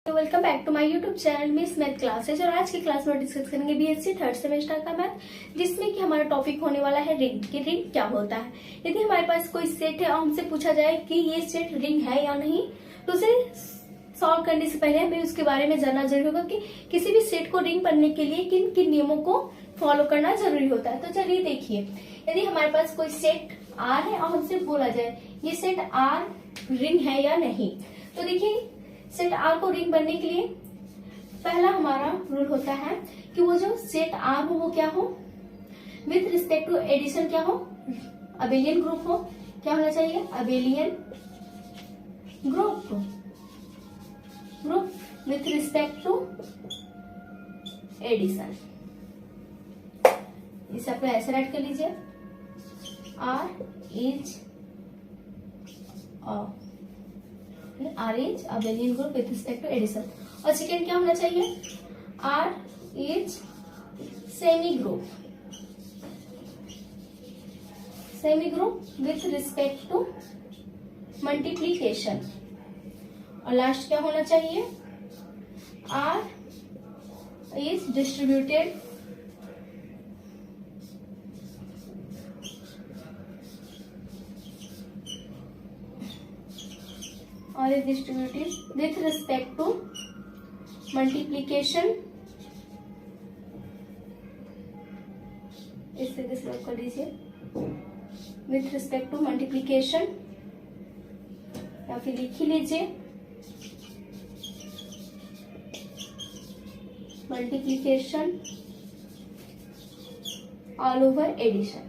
Welcome back to my YouTube channel Miss Math Classes. और आज की क्लास में डिस्कस करेंगे बीएससी थर्ड सेमेस्टर का मैथ, जिसमें कि हमारा टॉपिक होने वाला है रिंग कि रिंग क्या होता है। यदि हमारे पास कोई सेट है और हमसे पूछा जाए कि ये सेट रिंग है या नहीं, तो उसे सॉल्व करने से पहले हमें उसके बारे में जानना जरूरी होगा कि किसी भी सेट को रिंग बनने के लिए किन किन नियमों को फॉलो करना जरूरी होता है। तो चलिए देखिए, यदि हमारे पास कोई सेट आर है और हमसे बोला जाए ये सेट आर रिंग है या नहीं, तो देखिए सेट आर को रिंग बनने के लिए पहला हमारा रूल होता है कि वो जो सेट आर हो वो क्या हो, विथ रिस्पेक्ट टू एडिशन क्या हो, अबेलियन ग्रुप हो। क्या होना चाहिए? Abelian group with respect to addition. इसे आप ऐसे राइट कर लीजिए, R is Abelian group with respect to addition. और सेकेंड क्या होना चाहिए? R is semi group with respect to multiplication. और लास्ट क्या होना चाहिए? R is distributed with respect to multiplication। इससे डिस्क्राइब कर लीजिए, विथ रिस्पेक्ट टू मल्टीप्लीकेशन, या फिर लिख ही लीजिए मल्टीप्लीकेशन ऑल ओवर एडिशन।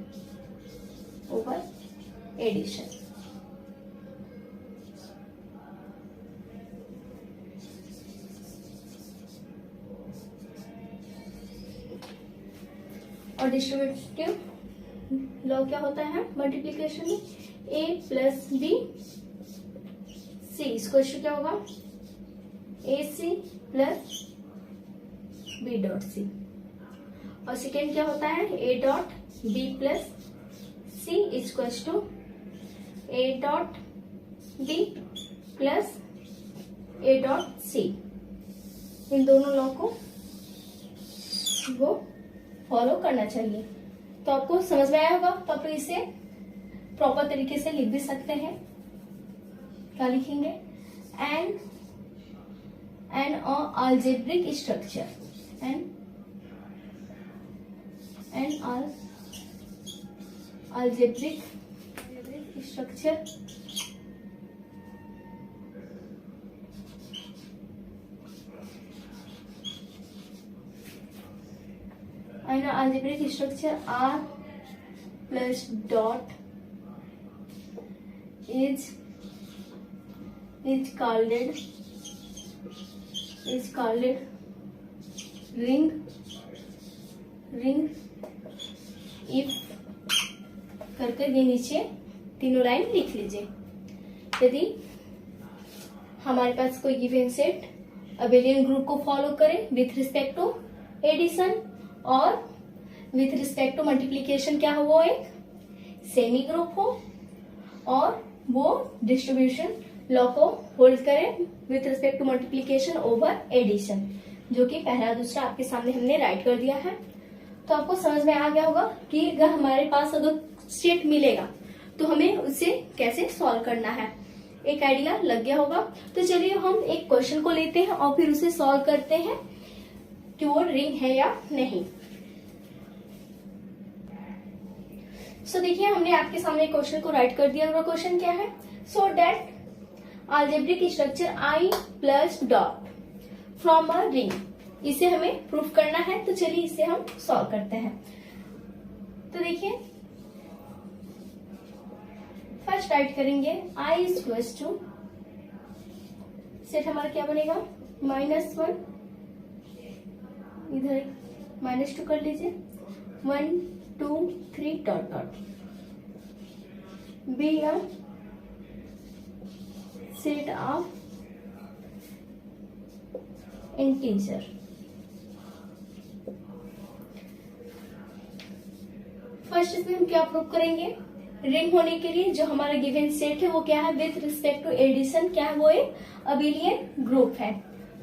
और डिस्ट्रीब्यूटिव लॉ क्या होता है मल्टीप्लीकेशन में? a प्लस बी सी, इसको इश्यू क्या होगा? A C plus B dot C. और सेकेंड क्या होता है? a dot B plus C equals to a dot B plus a dot C. इन दोनों लॉ को वो फॉलो करना चाहिए। तो आपको समझ में आया होगा, तो आप इसे प्रॉपर तरीके से लिख भी सकते हैं। क्या लिखेंगे? N algebraic structure, N algebraic structure algebraic structure R plus dot is called ring if करके ये नीचे तीनों लाइन लिख लीजिए। यदि हमारे पास कोई गिवन सेट अबेलियन ग्रुप को फॉलो करे विथ रिस्पेक्ट टू एडिशन और विथ रिस्पेक्ट टू मल्टीप्लीकेशन क्या हो, वो एक सेमी ग्रुप हो, और वो डिस्ट्रीब्यूशन लॉ को होल्ड करे with respect to multiplication over addition, जो कि पहला दूसरा आपके सामने हमने राइट कर दिया है। तो आपको समझ में आ गया होगा कि अगर हमारे पास अगर सेट मिलेगा तो हमें उसे कैसे सॉल्व करना है, एक आइडिया लग गया होगा। तो चलिए हम एक क्वेश्चन को लेते हैं और फिर उसे सॉल्व करते हैं कि वो रिंग है या नहीं। सो देखिए, हमने आपके सामने क्वेश्चन को राइट कर दिया। और क्वेश्चन क्या है? So that algebraic structure I plus dot from a ring, इसे हमें प्रूफ करना है। तो चलिए इसे हम सॉल्व करते हैं। तो देखिए, फर्स्ट राइट करेंगे I is equals to, set हमारा क्या बनेगा? -1, इधर -2 कर लीजिए, 1 2 3 dot dot, be a set of integer. First इसमें हम क्या प्रूव करेंगे? रिंग होने के लिए जो हमारा गिवन सेट है वो क्या है? विथ रिस्पेक्ट टू एडिशन क्या है? वो एक अबेलियन ग्रुप है।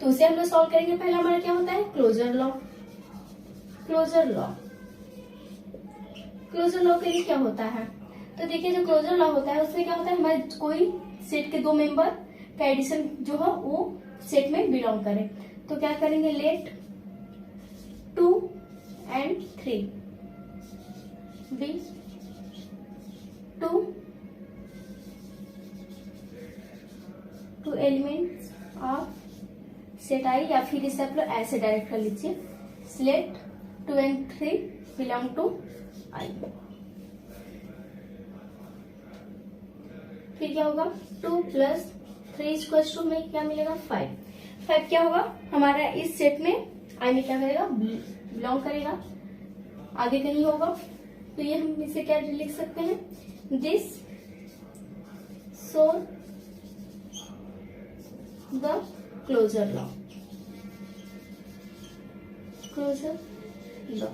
तो उसे हम लोग सॉल्व करेंगे। पहला हमारा क्या होता है, closure law. Closure law, closure law के लिए क्या होता है, तो देखिए जो क्लोजर लॉ होता है उसमें क्या होता है, हमारे कोई सेट के दो मेंबर का एडिशन जो है वो सेट में बिलोंग करे। तो क्या करेंगे, let 2 and 3 be 2 elements of set I, या फिर इसे आप लोग ऐसे डायरेक्ट कर लीजिए, let 2 and 3 belong to I. फिर क्या होगा, 2 + 3 इक्वल्स टू में क्या मिलेगा, 5। 5 क्या होगा हमारा इस सेट में आई में क्या करेगा, बिलोंग करेगा, आगे कहीं होगा। तो ये हम इसे क्या लिख सकते हैं, this so the closure law. Closure law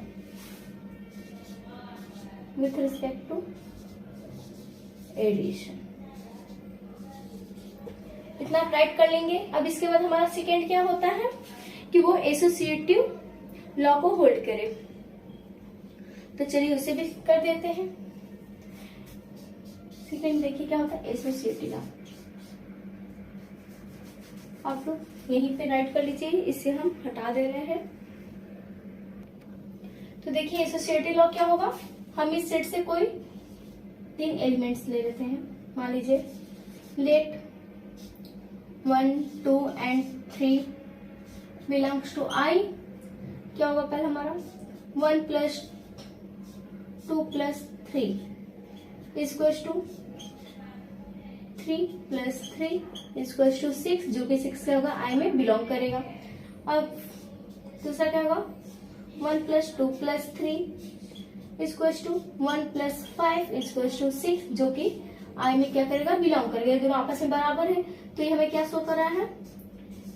with respect to addition, इतना आप राइट कर लेंगे। अब इसके बाद हमारा सेकेंड क्या होता है कि वो एसोसिएटिव लॉ को होल्ड करे। तो चलिए उसे भी कर देते हैं। सेकेंड देखिए क्या होता है, एसोसिएटिव लॉ। आप लोग यहीं पे राइट कर लीजिए, इसे हम हटा दे रहे हैं। तो देखिए एसोसिएटिव लॉ क्या होगा, हम इस सेट से कोई 3 एलिमेंट्स ले लेते हैं। मान लीजिए लेट 1, 2 and 3 बिलोंग्स टू आई। क्या होगा पहले हमारा 1 + 2 + 3 इक्वल्स टू 3 + 3 इक्वल्स टू 6, जो कि 6 क्या होगा, आई में बिलोंग करेगा। अब दूसरा क्या होगा, 1 + 2 + 3 इक्वल्स टू 1 + 5 इक्वल्स टू 6, जो कि आई में क्या करेगा, बिलोंग करेगा। दोनों आपस में बराबर है, तो ये हमें क्या शो कर रहा है,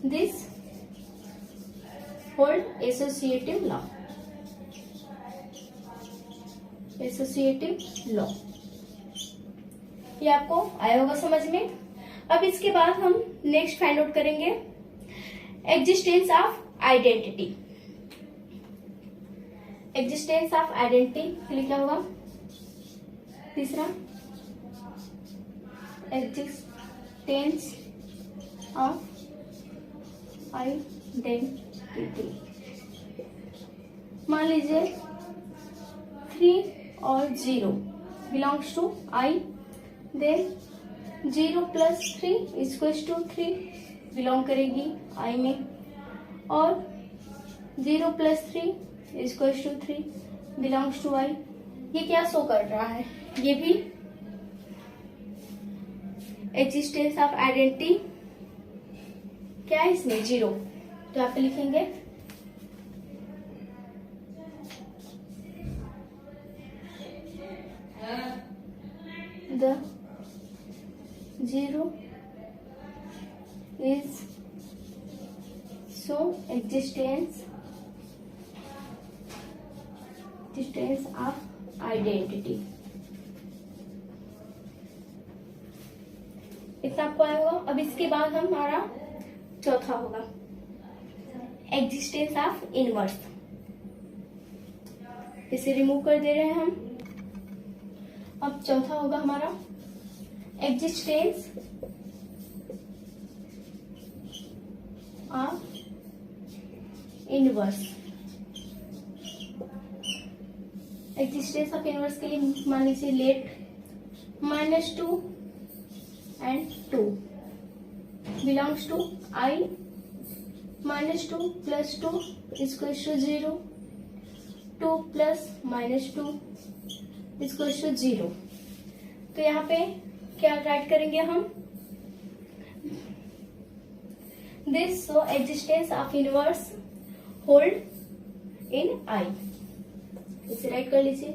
this hold associative law. Associative law, ये आपको आया होगा समझ में। अब इसके बाद हम नेक्स्ट फाइंड आउट करेंगे existence of identity. Existence of identity के लिए क्या होगा, तीसरा एग्जिस्टेंस ऑफ आइडेंटिटी। मान लीजिए 3 और 0 belongs to I, then 0 + 3 equals to 3 belong करेगी आई में, और 0 + 3 equals to 3 belongs to I. ये क्या शो कर रहा है, ये भी एग्जिस्टेंस ऑफ आइडेंटिटी क्या है इसमें, 0। तो आप लिखेंगे the 0 is so existence of identity। इतना आपको आया होगा। अब इसके बाद हमारा चौथा होगा एग्जिस्टेंस ऑफ इनवर्स। इसे रिमूव कर दे रहे हैं हम। अब चौथा होगा हमारा existence of inverse. Existence of inverse के लिए मान लीजिए let -2 and 2 belongs to I, -2 + 2 equals to 0, 2 + -2 equals to 0। तो यहाँ पे क्या राइट करेंगे हम, this so existence of inverse hold in I। इसे राइट कर लीजिए,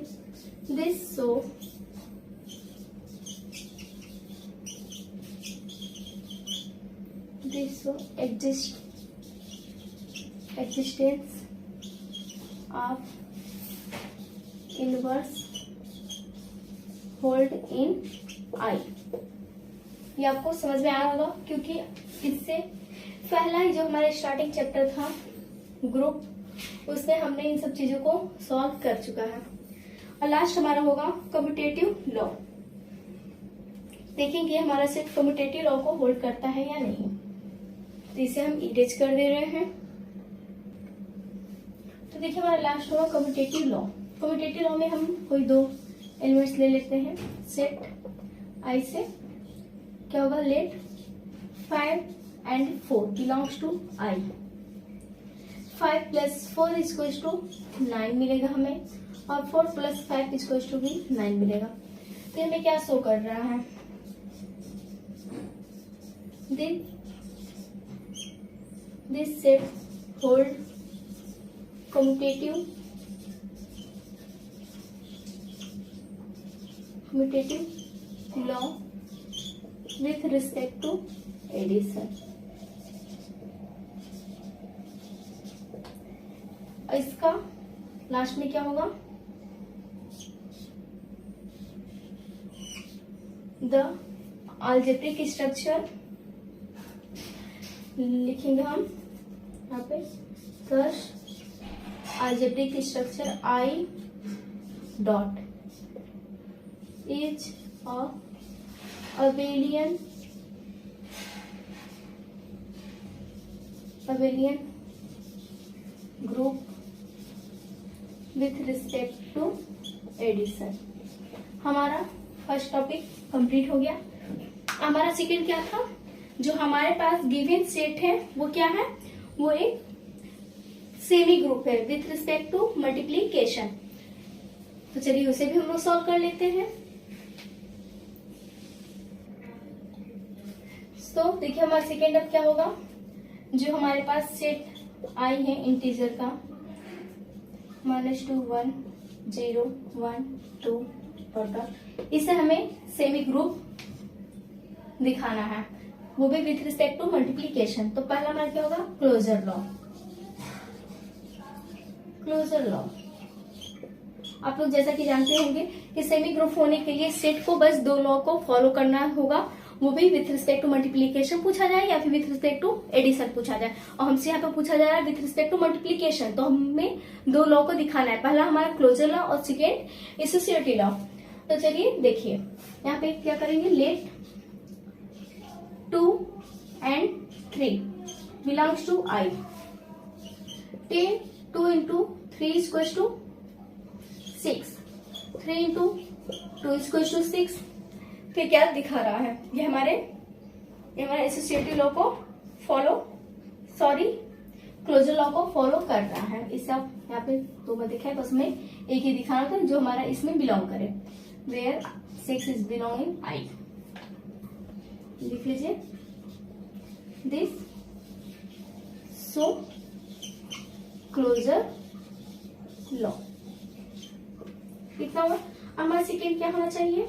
this so existence of inverse hold in I। ये आपको समझ में आ रहा होगा, क्योंकि इससे पहला ही जो हमारा स्टार्टिंग चैप्टर था ग्रुप, उसमें हमने इन सब चीजों को सॉल्व कर चुका है। और लास्ट हमारा होगा कम्यूटेटिव लॉ। देखेंगे हमारा सेट कम्यूटेटिव लॉ को होल्ड करता है या नहीं। तो इसे हम इरेज कर दे रहे हैं। तो देखिए हमारा लास्ट होगा कम्यूटेटिव लॉ। कम्यूटेटिव लॉ में हम कोई दो एलिमेंट्स ले लेते हैं सेट आई से। क्या होगा, late 5 and 4 belongs to I। 5 plus 4 is equals to 9 मिलेगा हमें, और 4 plus 5 is equals to भी 9 मिलेगा। तो हमें क्या शो कर रहा है, this set hold commutative law with respect to addition। इसका लास्ट में क्या होगा, द अलजेब्रिक स्ट्रक्चर लिखेंगे हम यहाँ पे। First algebraic structure I dot is abelian group with respect to addition। हमारा फर्स्ट टॉपिक कंप्लीट हो गया। हमारा सेकेंड क्या था, जो हमारे पास गिवन सेट है वो क्या है, वो एक सेमी ग्रुप है विथ रिस्पेक्ट टू मल्टीप्लीकेशन। तो चलिए उसे भी हम लोग सॉल्व कर लेते हैं। तो देखिए हमारा सेकेंड अब क्या होगा, जो हमारे पास सेट आई है इंटीजर का -2 1 0 1 2 और इसे हमें सेमी ग्रुप दिखाना है, वो भी विथ रिस्पेक्ट टू मल्टीप्लीकेशन। तो पहला हमारा क्या होगा, क्लोजर लॉ। क्लोजर लॉ आप लोग जैसा कि जानते होंगे कि सेमी ग्रुप होने के लिए सेट को बस दो लॉ को फॉलो करना होगा, वो भी विथ रिस्पेक्ट टू मल्टीप्लीकेशन पूछा जाए या फिर विथ रिस्पेक्ट टू एडिशन पूछा जाए। और हमसे यहाँ पे पूछा जा रहा है विथ रिस्पेक्ट टू मल्टीप्लीकेशन, तो हमें दो लॉ को दिखाना है। पहला हमारा क्लोजर लॉ और सेकेंड एसोसिएटिव लॉ। तो चलिए देखिए यहाँ पे क्या करेंगे, let 2 and 3 belongs to I। 2 into 3 is equals to 6। 3 into 2 is equals to 6। फिर क्या दिखा रहा है, ये हमारा एसोसिएटिव लॉ को क्लोजर लॉ को फॉलो कर रहा है। इससे आप यहाँ पे दो में दिखाए, बस में एक ही दिखाना था जो हमारा इसमें बिलोंग करे। Where 6 is belonging I। लिख लीजिए दिस सो क्लोजर लॉ। कितना हुआ, हमारा सेकेंड क्या होना चाहिए,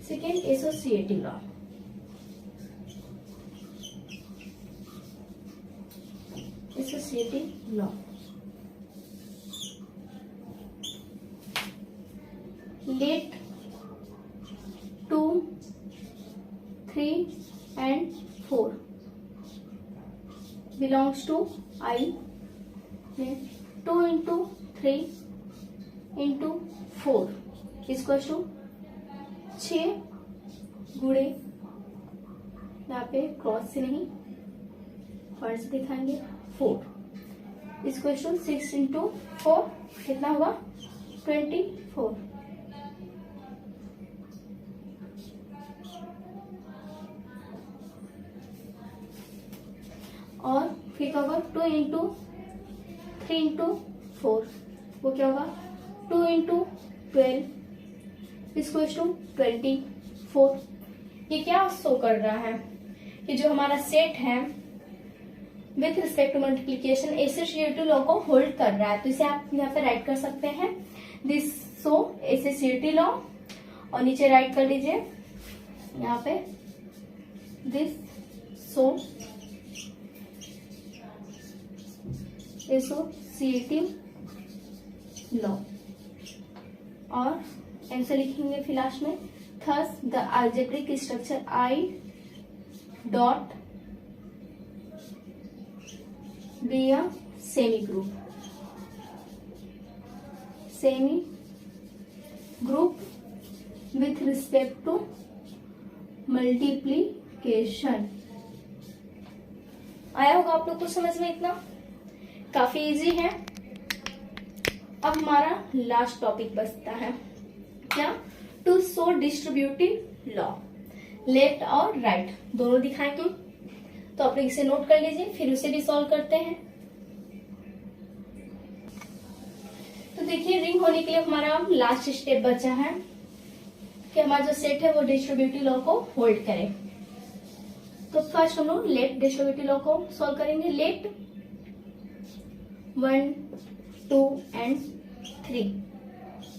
second associative law. Associative law let 2 3 and 4 belongs to I। 2 into 3 into 4 equals to 6 गुणे, यहाँ पे क्रॉस से नहीं फर्स्ट से दिखाएंगे 4 इक्वल्स टू 6 into 4 कितना हुआ 24। और फिर क्या होगा 2 into 3 into 4 वो क्या होगा 2 into 12 इसको 24। ये क्या शो कर रहा है कि जो हमारा सेट है with respect to multiplication associative law को होल्ड कर रहा है। तो इसे आप यहाँ पे राइट कर सकते हैं, दिस सो एसोसिएटिव लॉ, और नीचे राइट कर लीजिए यहाँ पे दिस सो एसोसिएटिव लॉ, और आंसर लिखेंगे फिर लास्ट में। Thus the algebraic structure I dot be a semi group with respect to multiplication। आया होगा आप लोग को समझ में, इतना काफी इजी है। अब हमारा लास्ट टॉपिक बचता है क्या, to show distributive law. Left और राइट दोनों दिखाएंगे, तो आप लोग इसे नोट कर लीजिए, फिर उसे भी सॉल्व करते हैं। तो देखिए रिंग होने के लिए हमारा लास्ट स्टेप बचा है कि हमारा जो सेट है वो डिस्ट्रीब्यूटिव लॉ को होल्ड करे। तो फर्स्ट हम लोग लेट डिस्ट्रीब्यूटिव लॉ को सॉल्व करेंगे। Let 1, 2 and 3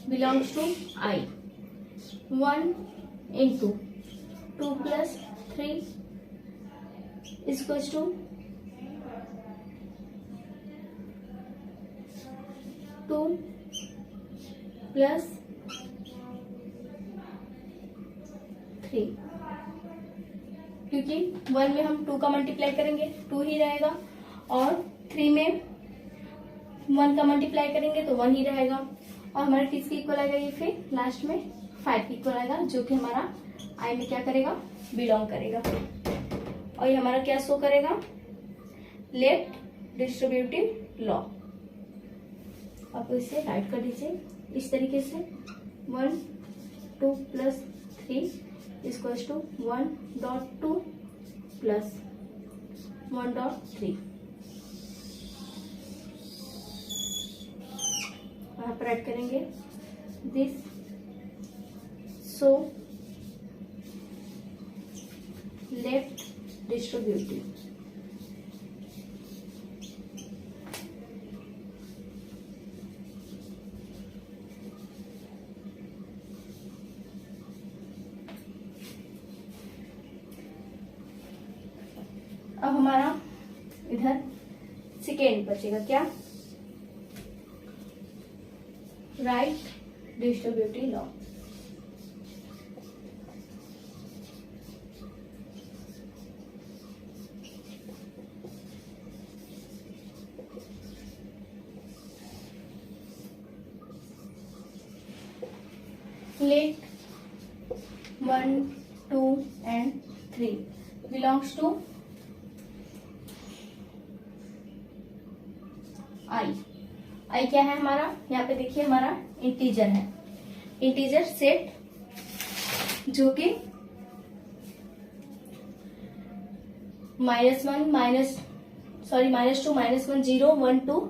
belongs to I। 1 into 2 plus 3 is equals to 2 plus 3, क्योंकि 1 में हम 2 का मल्टीप्लाई करेंगे 2 ही रहेगा, और 3 में 1 का मल्टीप्लाई करेंगे तो 1 ही रहेगा, और हमारा किसकी इक्वल आएगा, ये फिर लास्ट में 5 की इक्वल आएगा, जो कि हमारा आई में क्या करेगा, बिलोंग करेगा। और ये हमारा क्या शो करेगा, लेफ्ट डिस्ट्रीब्यूटिव लॉ। आप इसे राइट कर दीजिए इस तरीके से, 1, 2 plus 3 इक्वल्स टू 1.2 प्लस 1.3। यहाँ पर ऐड करेंगे दिस, सो लेफ्ट डिस्ट्रीब्यूटिव। अब हमारा इधर सेकेंड बचेगा क्या, right distributive law. Let 1, 2 and 3 belongs to I. I क्या है हमारा, यहाँ पे देखिए हमारा इंटीजर है, इंटीजर सेट जो कि -1 -2 -1 0 1 2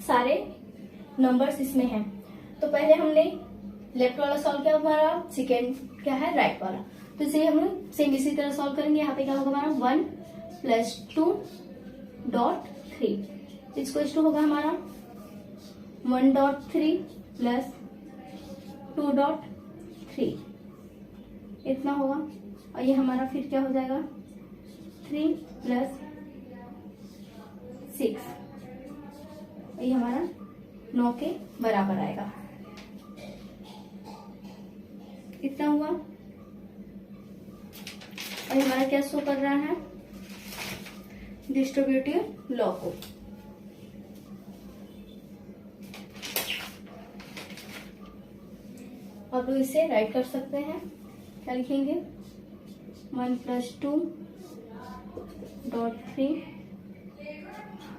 सारे नंबर्स इसमें हैं। तो पहले हमने लेफ्ट वाला सॉल्व किया, हमारा सेकेंड क्या है, राइट वाला। तो इसे हम लोग सेम इसी तरह सॉल्व करेंगे। यहाँ पे क्या होगा हमारा 1 + 2.3 इक्वल्स टू होगा हमारा 1.3 + 2.3, इतना होगा। और ये हमारा फिर क्या हो जाएगा 3 + 6, ये हमारा 9 के बराबर आएगा, इतना हुआ। और हमारा क्या शो कर रहा है, डिस्ट्रीब्यूटिव लॉ को। आप लोग इसे राइट कर सकते हैं, क्या लिखेंगे 1 + 2.3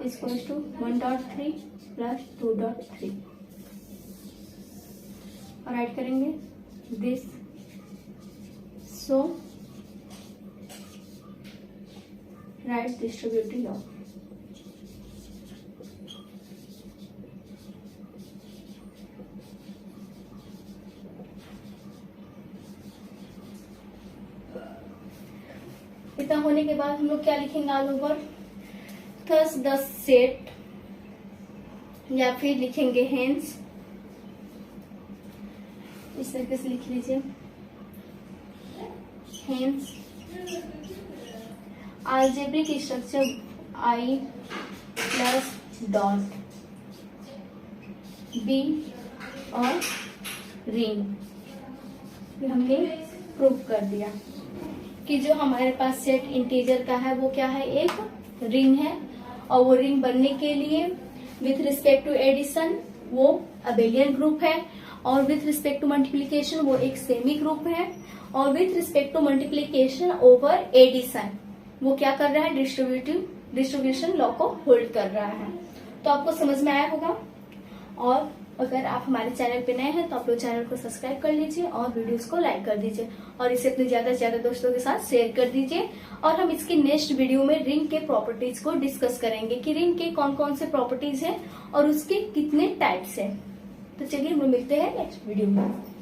इक्वल्स टू 1.3 + 2.3, और राइट करेंगे this, so right distributive law. इतना होने के बाद हम लोग क्या लिखेंगे all over, thus the set, या फिर लिखेंगे हेंस, इस तरीके से लिख लीजिए, hence algebraic structure I + dot B और रिंग। हमने प्रूव कर दिया कि जो हमारे पास सेट इंटीजर का है वो क्या है, एक रिंग है, और वो रिंग बनने के लिए विथ रिस्पेक्ट टू एडिशन वो अबेलियन ग्रुप है, और विथ रिस्पेक्ट टू मल्टीप्लीकेशन वो एक सेमी ग्रुप है, और with respect to multiplication over addition वो क्या कर रहा है, डिस्ट्रीब्यूशन लॉ को होल्ड कर रहा है। तो आपको समझ में आया होगा। और अगर आप हमारे चैनल पे नए हैं तो आप लोग चैनल को सब्सक्राइब कर लीजिए और वीडियोस को लाइक कर दीजिए और इसे अपने ज्यादा से ज्यादा दोस्तों के साथ शेयर कर दीजिए। और हम इसके नेक्स्ट वीडियो में रिंग के प्रॉपर्टीज को डिस्कस करेंगे कि रिंग के कौन कौन से प्रॉपर्टीज हैं और उसके कितने टाइप्स हैं। तो चलिए हम लोग मिलते हैं नेक्स्ट वीडियो में।